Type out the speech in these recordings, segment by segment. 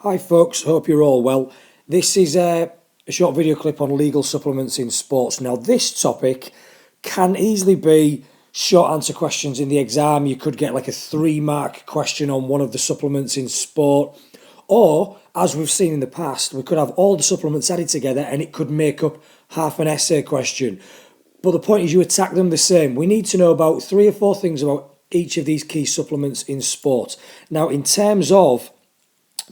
Hi folks, hope you're all well. This is a short video clip on legal supplements in sports. Now this topic can easily be short answer questions in the exam. You could get like a 3-mark question on one of the supplements in sport. Or, as we've seen in the past, we could have all the supplements added together and it could make up half an essay question. But the point is you attack them the same. We need to know about 3 or 4 things about each of these key supplements in sport. Now in terms of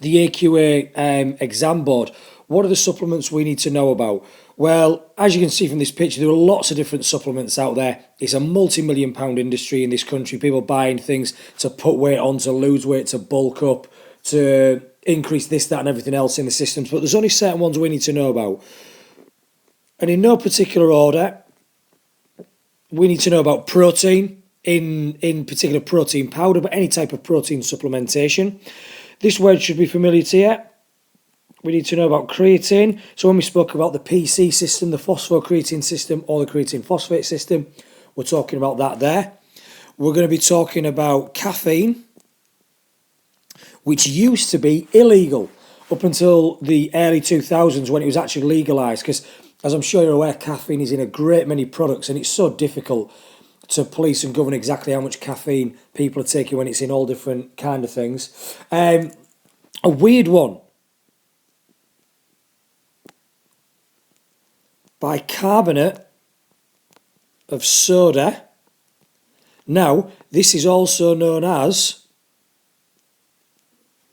the AQA exam board, what are the supplements we need to know about? Well, as you can see from this picture, there are lots of different supplements out there. It's a multi-million-pound industry in this country. People buying things to put weight on, to lose weight, to bulk up, to increase this, that and everything else in the systems. But there's only certain ones we need to know about. And in no particular order, we need to know about protein, in particular protein powder, but any type of protein supplementation. This word should be familiar to you. We need to know about creatine. So when we spoke about the PC system, the phosphocreatine system, or the creatine phosphate system, we're talking about that there. We're going to be talking about caffeine, which used to be illegal up until the early 2000s when it was actually legalised. Because, as I'm sure you're aware, caffeine is in a great many products, and it's so difficult to police and govern exactly how much caffeine people are taking when it's in all different kind of things. A weird one. Bicarbonate of soda. Now, this is also known as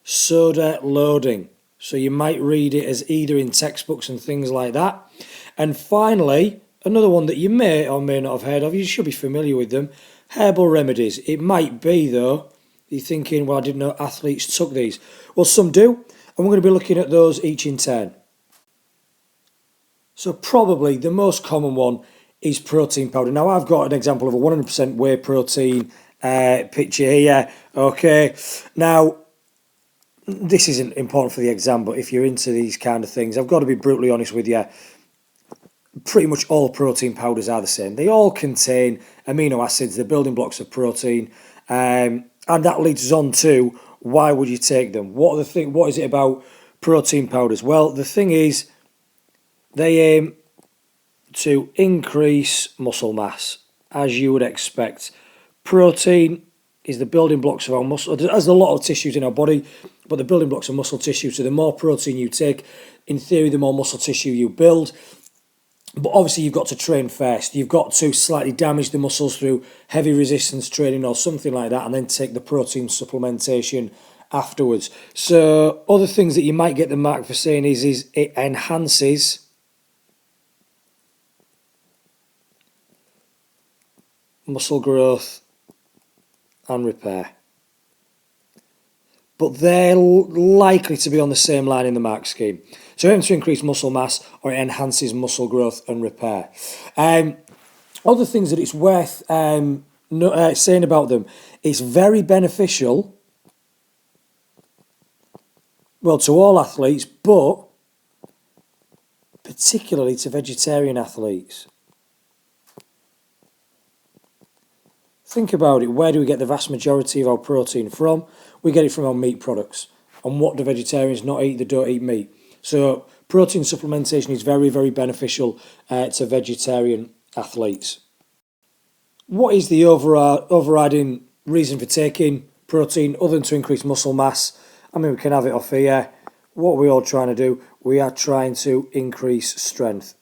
soda loading. So you might read it as either in textbooks and things like that. And finally, another one that you may or may not have heard of, you should be familiar with them, Herbal Remedies. It might be, though, you're thinking, well, I didn't know athletes took these. Well, some do, and we're going to be looking at those each in turn. So probably the most common one is protein powder. Now, I've got an example of a 100% whey protein picture here. Okay, now, this isn't important for the exam, but if you're into these kind of things, I've got to be brutally honest with you. Pretty much all protein powders are the same. They all contain amino acids, the building blocks of protein, and that leads us on to why would you take them? What is it about protein powders? Well, the thing is, they aim to increase muscle mass, as you would expect. Protein is the building blocks of our muscle. There's a lot of tissues in our body, but the building blocks of muscle tissue. So the more protein you take, in theory, the more muscle tissue you build. But obviously you've got to train first. You've got to slightly damage the muscles through heavy resistance training or something like that, and then take the protein supplementation afterwards. So other things that you might get the mark for saying is it enhances muscle growth and repair. But they're likely to be on the same line in the mark scheme. So it aims to increase muscle mass, or it enhances muscle growth and repair. Other things that it's worth saying about them, it's very beneficial, well, to all athletes, but particularly to vegetarian athletes. Think about it. Where do we get the vast majority of our protein from? We get it from our meat products. And what do vegetarians not eat? They don't eat meat. So protein supplementation is very, very beneficial to vegetarian athletes. What is the overriding reason for taking protein other than to increase muscle mass? I mean, we can have it off here. What are we all trying to do? We are trying to increase strength.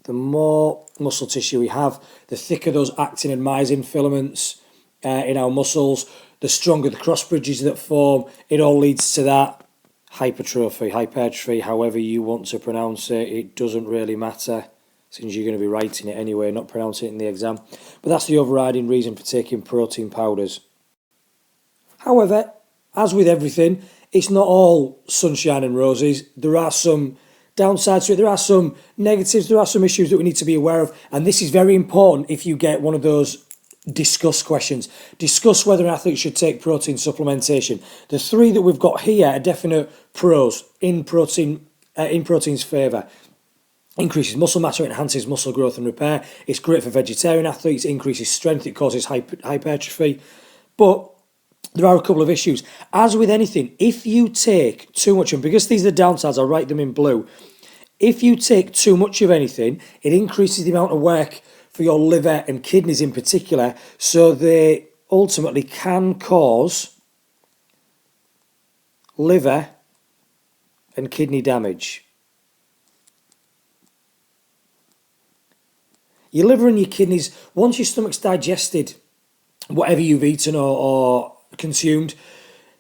The more muscle tissue we have, the thicker those actin and myosin filaments in our muscles, the stronger the cross bridges that form. It all leads to that hypertrophy, however you want to pronounce it. It doesn't really matter, since you're going to be writing it anyway, not pronouncing it in the exam. But that's the overriding reason for taking protein powders. However, as with everything, it's not all sunshine and roses. There are some downsides to it, there are some negatives, there are some issues that we need to be aware of, and this is very important if you get one of those discuss questions. Discuss whether an athlete should take protein supplementation. The 3 that we've got here are definite pros in protein's favour. Increases muscle mass, or enhances muscle growth and repair. It's great for vegetarian athletes, it increases strength, it causes hypertrophy. But there are a couple of issues. As with anything, if you take too much, and because these are the downsides, I'll write them in blue. If you take too much of anything, it increases the amount of work for your liver and kidneys in particular, so they ultimately can cause liver and kidney damage. Your liver and your kidneys, once your stomach's digested whatever you've eaten or consumed,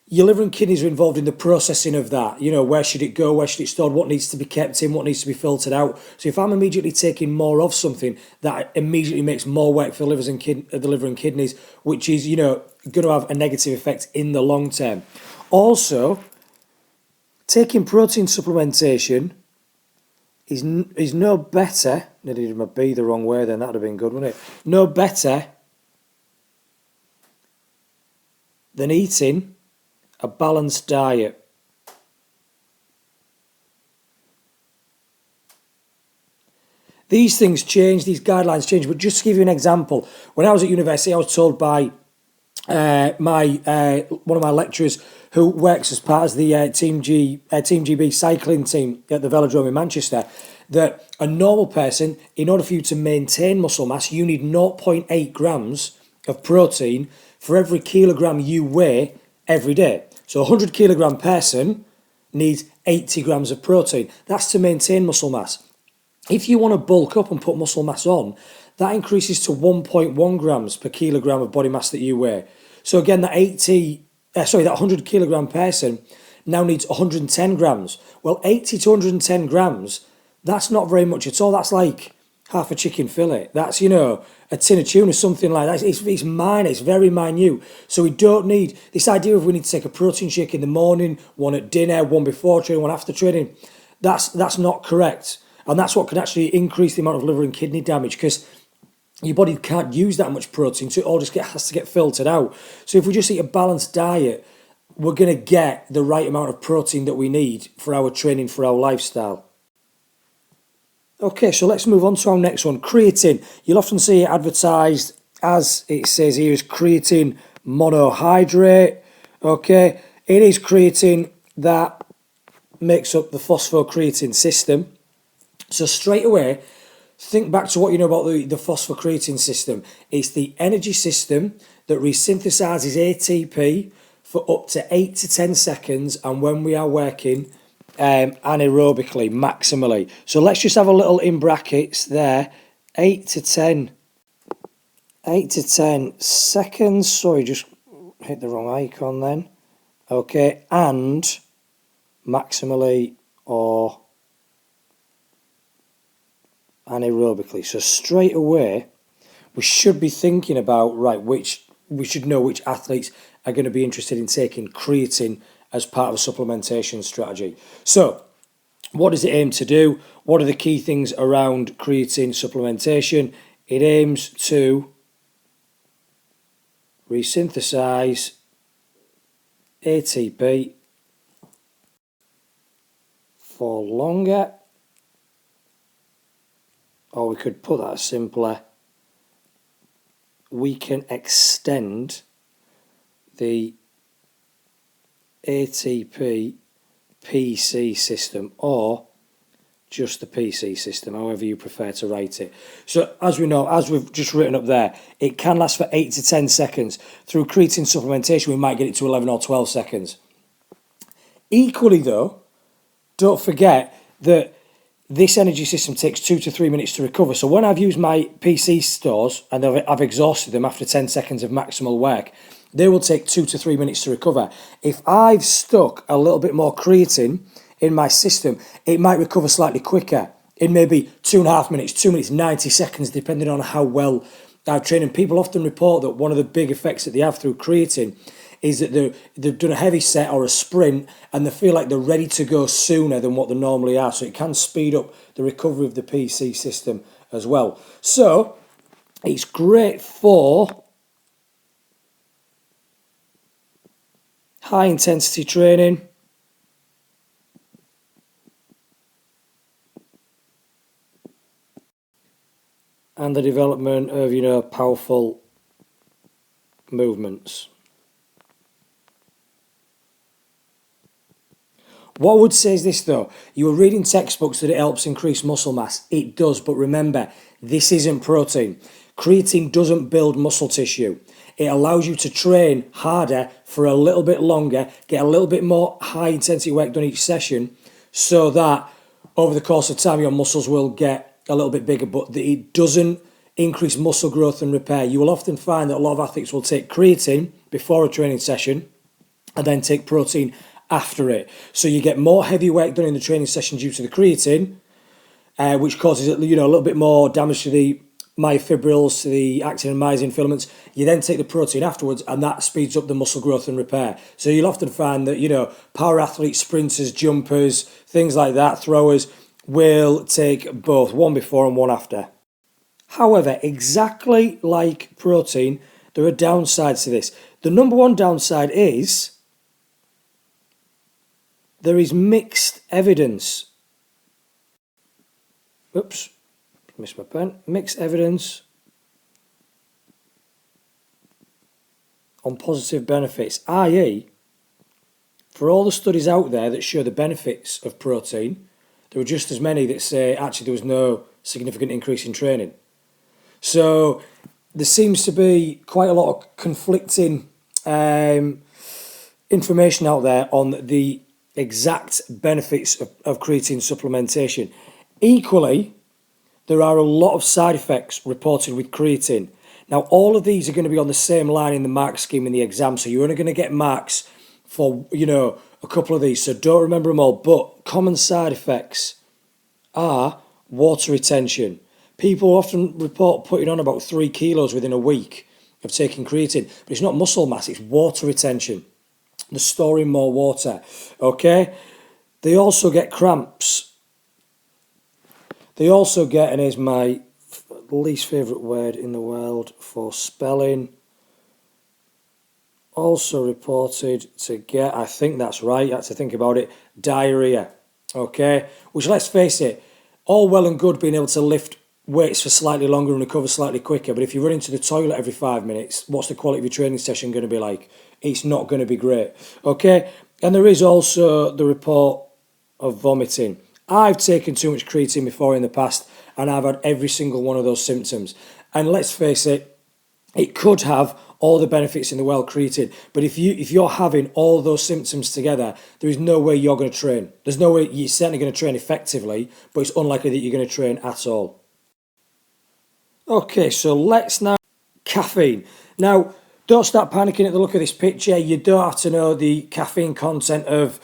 your liver and kidneys are involved in the processing of that. You know, where should it go? Where should it stored? What needs to be kept in? What needs to be filtered out? So if I'm immediately taking more of something, that immediately makes more work for the liver and kidneys, which is, you know, going to have a negative effect in the long term. Also, taking protein supplementation is no better. I did my B the wrong way then, that would have been good, wouldn't it? No better than eating a balanced diet. These things change, these guidelines change, but just to give you an example, when I was at university, I was told by one of my lecturers who works as part of the Team GB cycling team at the Velodrome in Manchester, that a normal person, in order for you to maintain muscle mass, you need 0.8 grams of protein for every kilogram you weigh every day. So a 100 kilogram person needs 80 grams of protein. That's to maintain muscle mass. If you want to bulk up and put muscle mass on, that increases to 1.1 grams per kilogram of body mass that you weigh. So again, that 100 kilogram person now needs 110 grams. Well, 80 to 110 grams, that's not very much at all. That's like half a chicken fillet. That's, you know, a tin of tuna, something like that. It's minor, it's very minute. So we don't need this idea of we need to take a protein shake in the morning, one at dinner, one before training, one after training. That's not correct. And that's what can actually increase the amount of liver and kidney damage, because your body can't use that much protein, so it all just has to get filtered out. So if we just eat a balanced diet, we're going to get the right amount of protein that we need for our training, for our lifestyle. Okay, so let's move on to our next one, creatine. You'll often see it advertised, as it says here, as creatine monohydrate. Okay, it is creatine that makes up the phosphocreatine system. So straight away, think back to what you know about the phosphocreatine system. It's the energy system that resynthesizes ATP for up to 8 to 10 seconds, and when we are working anaerobically, maximally. So let's just have a little in brackets there, 8 to 10 seconds. Sorry, just hit the wrong icon then. Okay, and maximally or anaerobically. So straight away, we should be thinking about, right, we should know which athletes are going to be interested in taking creatine as part of a supplementation strategy. So what does it aim to do? What are the key things around creatine supplementation? It aims to resynthesize ATP for longer, or we could put that simpler, we can extend the ATP PC system, or just the PC system, however you prefer to write it. So as we know, as we've just written up there, it can last for 8 to 10 seconds. Through creatine supplementation, we might get it to 11 or 12 seconds. Equally though, don't forget that this energy system takes 2 to 3 minutes to recover. So when I've used my PC stores and I've exhausted them after 10 seconds of maximal work, they will take 2 to 3 minutes to recover. If I've stuck a little bit more creatine in my system, it might recover slightly quicker, in maybe 2.5 minutes, 2 minutes, 90 seconds, depending on how well I've trained. And people often report that one of the big effects that they have through creatine is that they've done a heavy set or a sprint and they feel like they're ready to go sooner than what they normally are. So it can speed up the recovery of the PC system as well. So it's great for high intensity training, and the development of, powerful movements. What I would say is this though, you were reading textbooks that it helps increase muscle mass. It does, but remember, this isn't protein. Creatine doesn't build muscle tissue. It allows you to train harder for a little bit longer, get a little bit more high intensity work done each session, so that over the course of time your muscles will get a little bit bigger, but it doesn't increase muscle growth and repair. You will often find that a lot of athletes will take creatine before a training session and then take protein after it. So you get more heavy work done in the training session due to the creatine, which causes a little bit more damage to the myofibrils, to the actin and myosin filaments. You then take the protein afterwards, and that speeds up the muscle growth and repair. So you'll often find that, power athletes, sprinters, jumpers, things like that, throwers, will take both, one before and one after. However, exactly like protein, there are downsides to this. The number one downside is there is mixed evidence. Oops, missed my pen. Mixed evidence on positive benefits, i.e., for all the studies out there that show the benefits of protein, there are just as many that say actually there was no significant increase in training. So there seems to be quite a lot of conflicting information out there on the exact benefits of creatine supplementation. Equally, there are a lot of side effects reported with creatine. Now, all of these are going to be on the same line in the mark scheme in the exam, so you're only going to get marks for, a couple of these, so don't remember them all. But common side effects are water retention. People often report putting on about 3 kilos within a week of taking creatine, but it's not muscle mass, it's water retention. They're storing more water, okay? They also get cramps. They also get, and here's my least favourite word in the world for spelling, also reported to get, I think that's right, you have to think about it, diarrhea, okay? Which, let's face it, all well and good being able to lift weights for slightly longer and recover slightly quicker, but if you run into the toilet every 5 minutes, what's the quality of your training session going to be like? It's not going to be great, okay? And there is also the report of vomiting. I've taken too much creatine before in the past, and I've had every single one of those symptoms. And let's face it, it could have all the benefits in the world, creatine, but if you're having all those symptoms together, there is no way you're going to train. There's no way you're certainly going to train effectively, but it's unlikely that you're going to train at all. Okay, so let's now caffeine. Now, don't start panicking at the look of this picture. You don't have to know the caffeine content of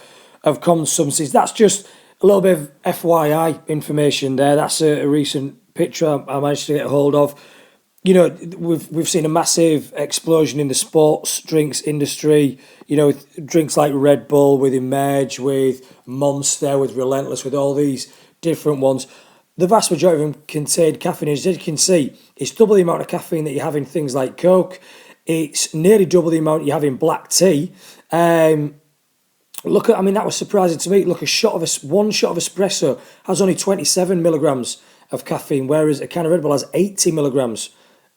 common substances. That's just a little bit of FYI information there. That's a recent picture I managed to get hold of. We've seen a massive explosion in the sports drinks industry, with drinks like Red Bull, with Emerge, with Monster, with Relentless, with all these different ones. The vast majority of them contain caffeine. As you can see, it's double the amount of caffeine that you have in things like Coke. It's nearly double the amount you have in black tea. That was surprising to me. Look, one shot of espresso has only 27 milligrams of caffeine, whereas a can of Red Bull has 80 milligrams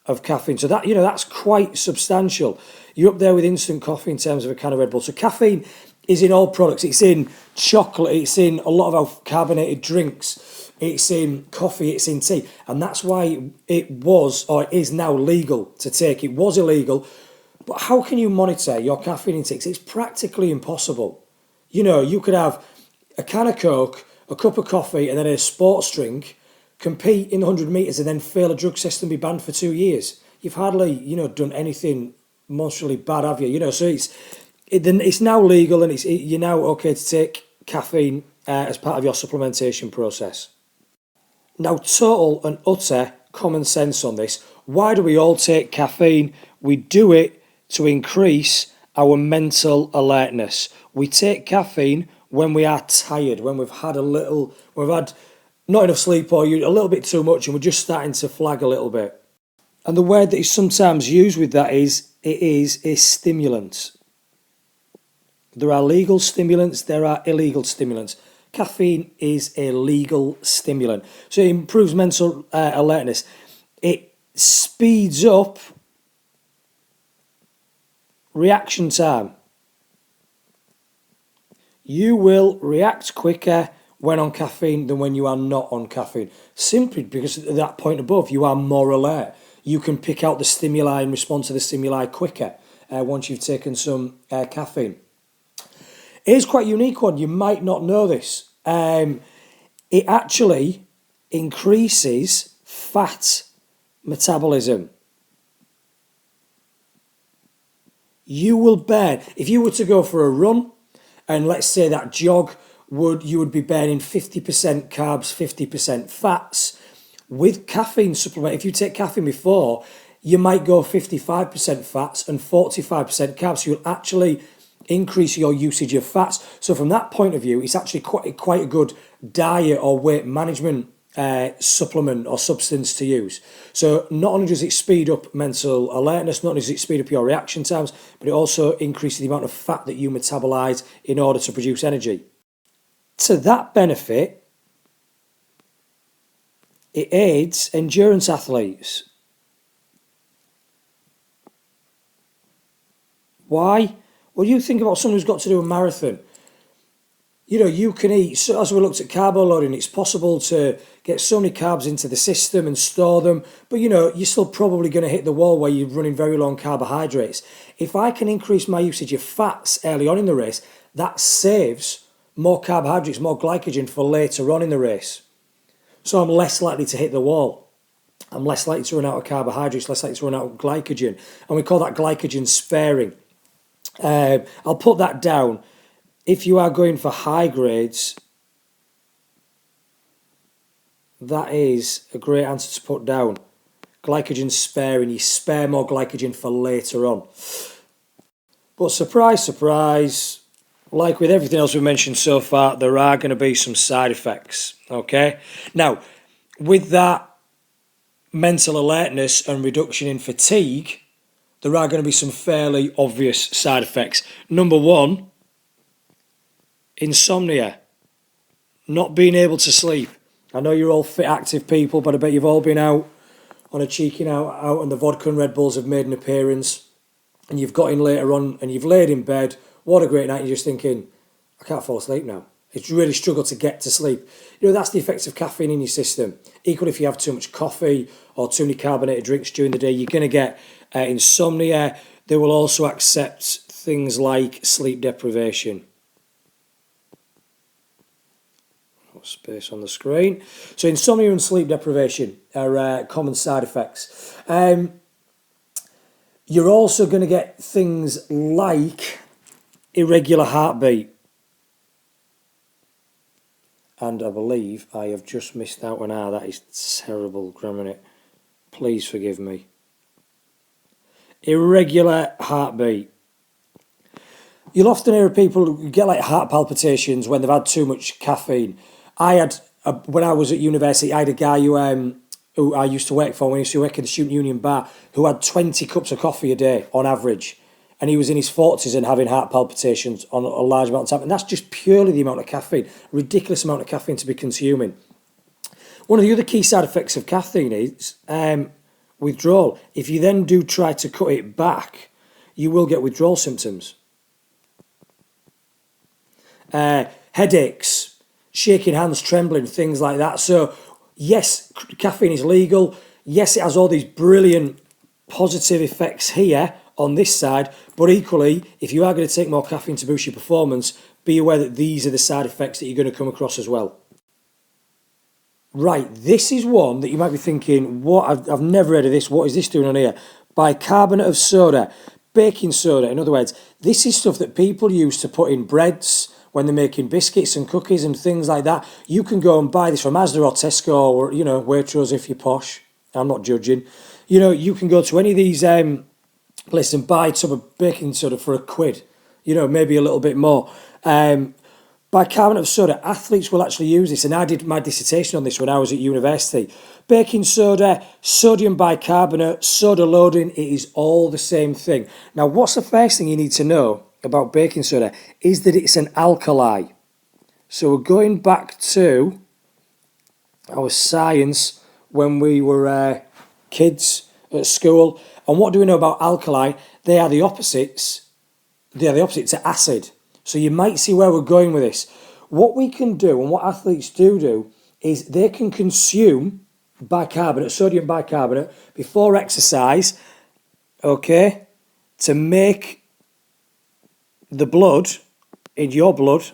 of caffeine. So that's quite substantial. You're up there with instant coffee in terms of a can of Red Bull. So caffeine is in all products. It's in chocolate. It's in a lot of our carbonated drinks. It's in coffee, it's in tea. And that's why it was, or it is now, legal to take. It was illegal. But how can you monitor your caffeine intake? It's practically impossible. You could have a can of Coke, a cup of coffee, and then a sports drink, compete in the 100 metres and then fail a drug test and be banned for 2 years. You've hardly, done anything monstrously bad, have you? So it's now legal, and you're now okay to take caffeine as part of your supplementation process. Now, total and utter common sense on this. Why do we all take caffeine? We do it to increase our mental alertness. We take caffeine when we are tired, when we've had not enough sleep, or a little bit too much, and we're just starting to flag a little bit. And the word that is sometimes used with that is, it is a stimulant. There are legal stimulants, there are illegal stimulants. Caffeine is a legal stimulant. So it improves mental alertness. It speeds up reaction time. You will react quicker when on caffeine than when you are not on caffeine. Simply because at that point above, you are more alert. You can pick out the stimuli and respond to the stimuli quicker once you've taken some caffeine. It is quite a unique one. You might not know this. It actually increases fat metabolism. You will burn, if you were to go for a run, and let's say that jog, you would be burning 50% carbs, 50% fats. With caffeine supplement, if you take caffeine before, you might go 55% fats and 45% carbs. So you'll actually increase your usage of fats. So from that point of view, it's actually quite a good diet or weight management supplement or substance to use. So not only does it speed up mental alertness, not only does it speed up your reaction times, but it also increases the amount of fat that you metabolize in order to produce energy. To that benefit, it aids endurance athletes. Why? Well, you think about someone who's got to do a marathon. You can eat, so as we looked at carbo loading, it's possible to get so many carbs into the system and store them, but you're still probably going to hit the wall where you're running very low on carbohydrates. If I can increase my usage of fats early on in the race, that saves more carbohydrates, more glycogen for later on in the race. So I'm less likely to hit the wall. I'm less likely to run out of carbohydrates, less likely to run out of glycogen. And we call that glycogen sparing. I'll put that down. If you are going for high grades, that is a great answer to put down. Glycogen sparing, you spare more glycogen for later on. But surprise, surprise, like with everything else we've mentioned so far, there are going to be some side effects, okay? Now, with that mental alertness and reduction in fatigue, there are going to be some fairly obvious side effects. Number one, insomnia, not being able to sleep. I know you're all fit, active people, but I bet you've all been out on a cheeky night out and the vodka and Red Bulls have made an appearance and you've got in later on and you've laid in bed. What a great night. You're just thinking, I can't fall asleep now. It's really struggled to get to sleep. That's the effects of caffeine in your system. Equally, if you have too much coffee or too many carbonated drinks during the day, you're going to get insomnia. They will also accept things like sleep deprivation. Space on the screen. So insomnia and sleep deprivation are common side effects. You're also going to get things like irregular heartbeat. And I believe I have just missed out on R. That is terrible grammar. Please forgive me. Irregular heartbeat. You'll often hear people get like heart palpitations when they've had too much caffeine. When I was at university, I had a guy who I used to work for when I used to work in the Student Union bar who had 20 cups of coffee a day on average. And he was in his 40s and having heart palpitations on a large amount of time. And that's just purely the amount of caffeine, ridiculous amount of caffeine to be consuming. One of the other key side effects of caffeine is withdrawal. If you then do try to cut it back, you will get withdrawal symptoms. Headaches, shaking hands, trembling, things like that. So yes, caffeine is legal. Yes, it has all these brilliant positive effects here on this side, but equally, if you are going to take more caffeine to boost your performance, be aware that these are the side effects that you're going to come across as well. Right, this is one that you might be thinking, what? I've never heard of this. What is this doing on here? Bicarbonate of soda, baking soda. In other words, this is stuff that people use to put in breads when they're making biscuits and cookies and things like that. You can go and buy this from Asda or Tesco or, Waitrose if you're posh. I'm not judging. You can go to any of these places and buy a tub of baking soda for £1, maybe a little bit more. Bicarbonate of soda, athletes will actually use this, and I did my dissertation on this when I was at university. Baking soda, sodium bicarbonate, soda loading, it is all the same thing. Now, what's the first thing you need to know about baking soda is that it's an alkali. So we're going back to our science when we were kids at school. And what do we know about alkali? They are the opposites. They are the opposite to acid. So you might see where we're going with this. What we can do, and what athletes do, is they can consume bicarbonate, sodium bicarbonate, before exercise, okay, to make the blood, in your blood,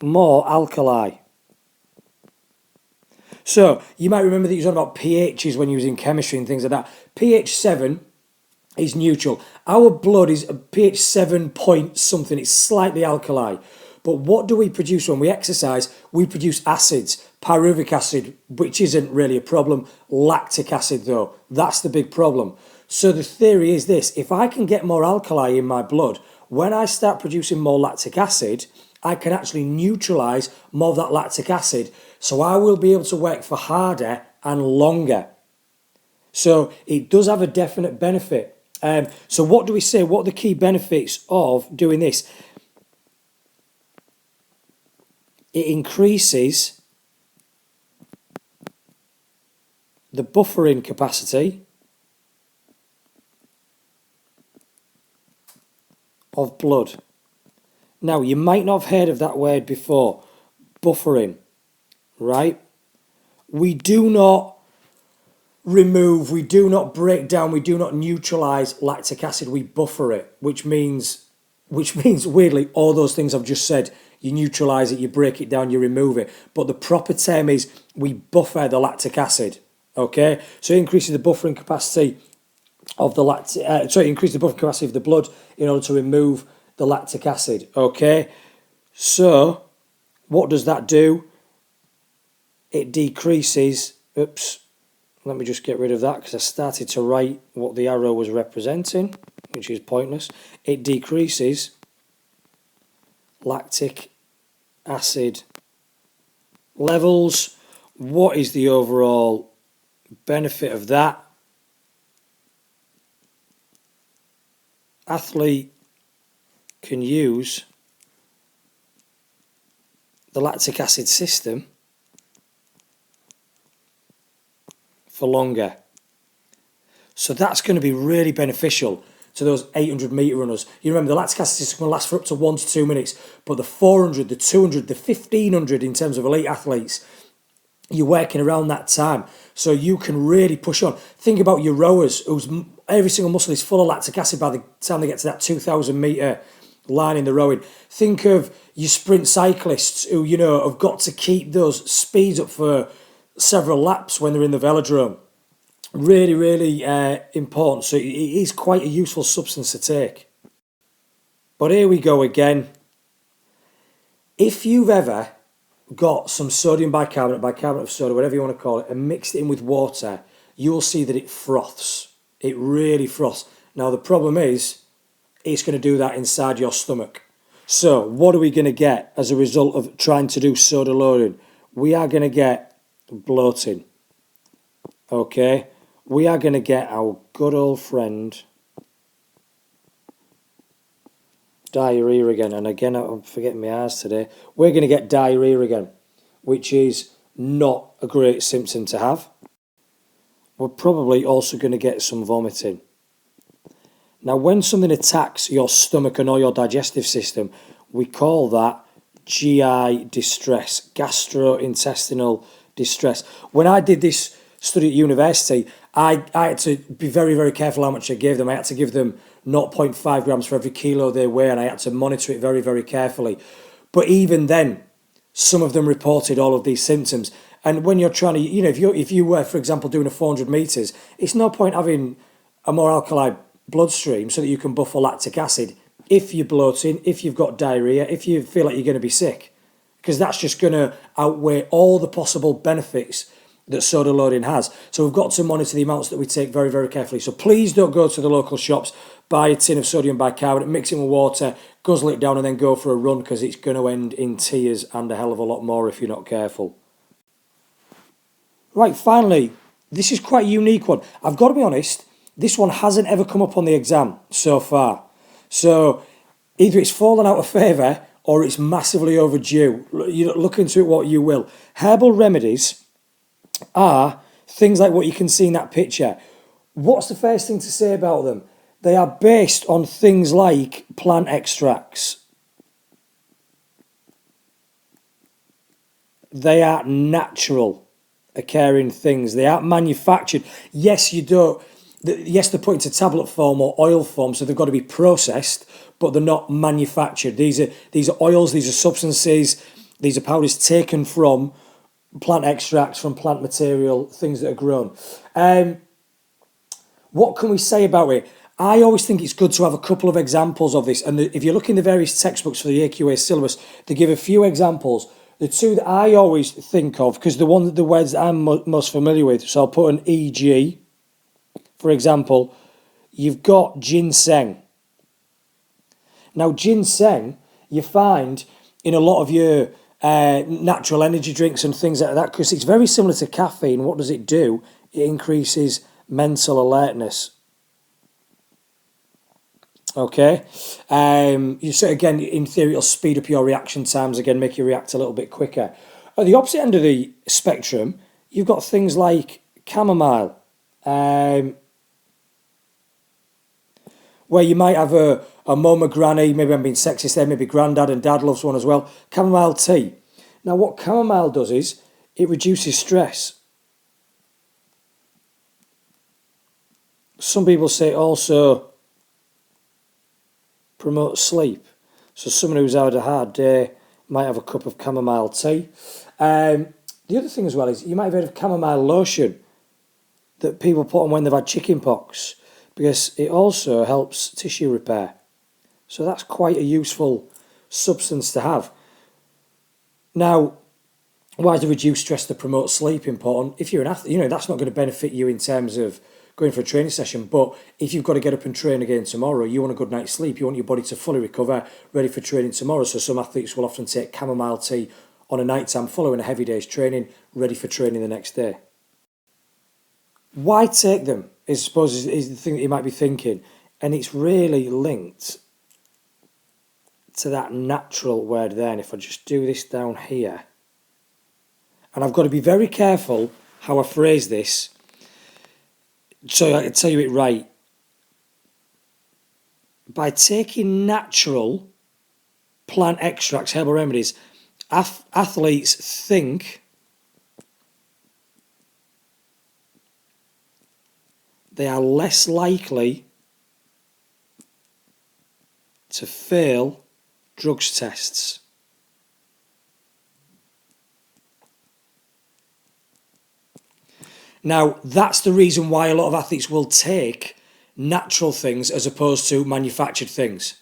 more alkali. So you might remember that you was on about pHs when you was in chemistry and things like that. pH 7 is neutral. Our blood is a pH 7 point something. It's slightly alkali. But what do we produce when we exercise? We produce acids. Pyruvic acid, which isn't really a problem. Lactic acid, though. That's the big problem. So the theory is this. If I can get more alkali in my blood, when I start producing more lactic acid, I can actually neutralise more of that lactic acid. So I will be able to work for harder and longer. So it does have a definite benefit. So what do we say? What are the key benefits of doing this? It increases the buffering capacity of blood. Now, you might not have heard of that word before, buffering, right? We do not remove, we do not break down, we do not neutralise lactic acid, we buffer it, which means weirdly, all those things I've just said, you neutralise it, you break it down, you remove it. But the proper term is we buffer the lactic acid, okay? So it increases the buffering capacity of the increase the buffering capacity of the blood in order to remove the lactic acid, okay? So what does that do? It decreases, let me just get rid of that because I started to write what the arrow was representing, which is pointless. It decreases lactic acid levels. What is the overall benefit of that? Athlete can use the lactic acid system for longer. So that's going to be really beneficial to those 800 metre runners. You remember the lactic acid system will last for up to 1 to 2 minutes, but the 400, the 200, the 1500 in terms of elite athletes, you're working around that time. So you can really push on. Think about your rowers whose every single muscle is full of lactic acid by the time they get to that 2000 metre line in the rowing. Think of your sprint cyclists who, you know, have got to keep those speeds up for several laps when they're in the velodrome. Really, really important. So it is quite a useful substance to take. But here we go again. If you've ever got some sodium bicarbonate, bicarbonate of soda, whatever you want to call it, and mixed it in with water, you'll see that it froths. It really froths. Now the problem is, it's going to do that inside your stomach. So what are we going to get as a result of trying to do soda loading? We are going to get bloating. Okay? We are going to get our good old friend diarrhea again. And again, I'm forgetting my R's today. We're going to get diarrhea again, which is not a great symptom to have. We're probably also going to get some vomiting. Now, when something attacks your stomach and or your digestive system, we call that GI distress, gastrointestinal distress. When I did this study at university, I had to be very, very careful how much I gave them. I had to give them 0.5 grams for every kilo they weigh, and I had to monitor it very, very carefully. But even then, some of them reported all of these symptoms. And when you're trying to, you know, if you were, for example, doing a 400 metres, it's no point having a more alkali bloodstream so that you can buffer lactic acid if you're bloating, if you've got diarrhea, if you feel like you're going to be sick, because that's just going to outweigh all the possible benefits that soda loading has. So we've got to monitor the amounts that we take very, very carefully. So please don't go to the local shops, buy a tin of sodium bicarbonate, mix it with water, guzzle it down and then go for a run, because it's going to end in tears and a hell of a lot more if you're not careful. Right, finally, this is quite a unique one. I've got to be honest, this one hasn't ever come up on the exam so far. So either it's fallen out of favour or it's massively overdue. You look into it what you will. Herbal remedies are things like what you can see in that picture. What's the first thing to say about them? They are based on things like plant extracts. They are natural occurring things. They aren't manufactured. Yes, you don't. Yes, they're put into tablet form or oil form, so they've got to be processed, but they're not manufactured. These are oils, these are substances, these are powders taken from plant extracts, from plant material, things that are grown. What can we say about it? I always think it's good to have a couple of examples of this. And if you look in the various textbooks for the AQA syllabus, they give a few examples. The two that I always think of, because the words that I'm most familiar with, so I'll put an EG. For example, you've got ginseng. Now, ginseng, you find in a lot of your natural energy drinks and things like that, because it's very similar to caffeine. What does it do? It increases mental alertness. Okay, so again, in theory, it'll speed up your reaction times, again, make you react a little bit quicker. At the opposite end of the spectrum, you've got things like chamomile, where you might have a mum, a granny, maybe I'm being sexist there, maybe granddad and dad loves one as well, chamomile tea. Now, what chamomile does is it reduces stress. Some people say it also promotes sleep. So someone who's had a hard day might have a cup of chamomile tea. The other thing as well is you might have heard of chamomile lotion that people put on when they've had chicken pox, because it also helps tissue repair. So that's quite a useful substance to have. Now, why is the reduced stress to promote sleep important? If you're an athlete, that's not going to benefit you in terms of going for a training session, but if you've got to get up and train again tomorrow, you want a good night's sleep, you want your body to fully recover, ready for training tomorrow. So some athletes will often take chamomile tea on a night time following a heavy day's training, ready for training the next day. Why take them, I suppose, is the thing that you might be thinking, and it's really linked to that natural word there. And if I just do this down here, and I've got to be very careful how I phrase this, so I can tell you it right. By taking natural plant extracts, herbal remedies, athletes think they are less likely to fail drugs tests. Now, that's the reason why a lot of athletes will take natural things as opposed to manufactured things.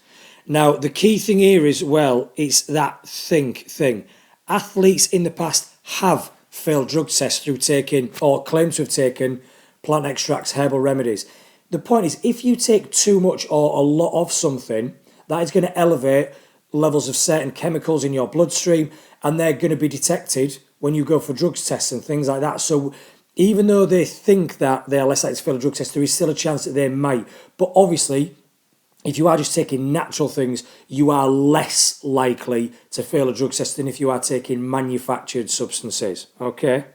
Now, the key thing here is, well, it's that think thing. Athletes in the past have failed drug tests through taking, or claim to have taken, plant extracts, herbal remedies. The point is, if you take too much or a lot of something, that is going to elevate levels of certain chemicals in your bloodstream, and they're going to be detected when you go for drugs tests and things like that. So even though they think that they are less likely to fail a drug test, there is still a chance that they might. But obviously, if you are just taking natural things, you are less likely to fail a drug test than if you are taking manufactured substances. Okay?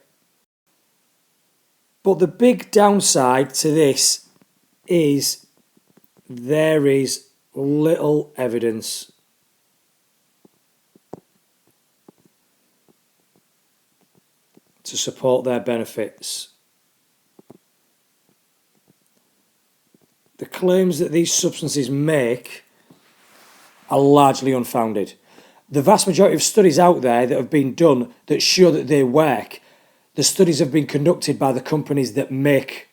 But the big downside to this is there is little evidence to support their benefits. The claims that these substances make are largely unfounded. The vast majority of studies out there that have been done that show that they work, the studies have been conducted by the companies that make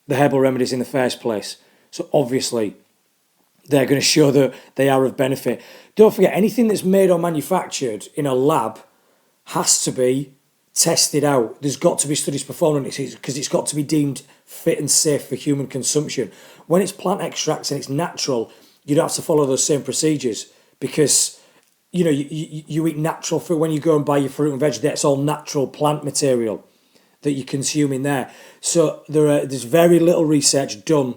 the herbal remedies in the first place. So obviously, they're going to show that they are of benefit. Don't forget, anything that's made or manufactured in a lab has to be tested out. There's got to be studies performed on it because it's got to be deemed fit and safe for human consumption. When it's plant extracts and it's natural, you don't have to follow those same procedures because you eat natural fruit. When you go and buy your fruit and veg, that's all natural plant material that you consume in there. So there's very little research done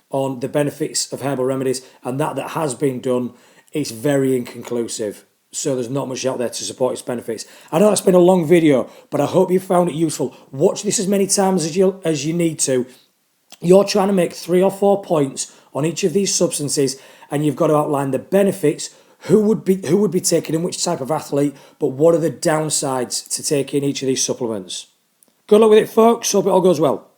on the benefits of herbal remedies, and that has been done is very inconclusive. So there's not much out there to support its benefits. I know that's been a long video, but I hope you found it useful. Watch this as many times as you need to. You're trying to make 3 or 4 points on each of these substances, and you've got to outline the benefits, who would be taking them, which type of athlete, but what are the downsides to taking each of these supplements. Good luck with it, folks. Hope it all goes well.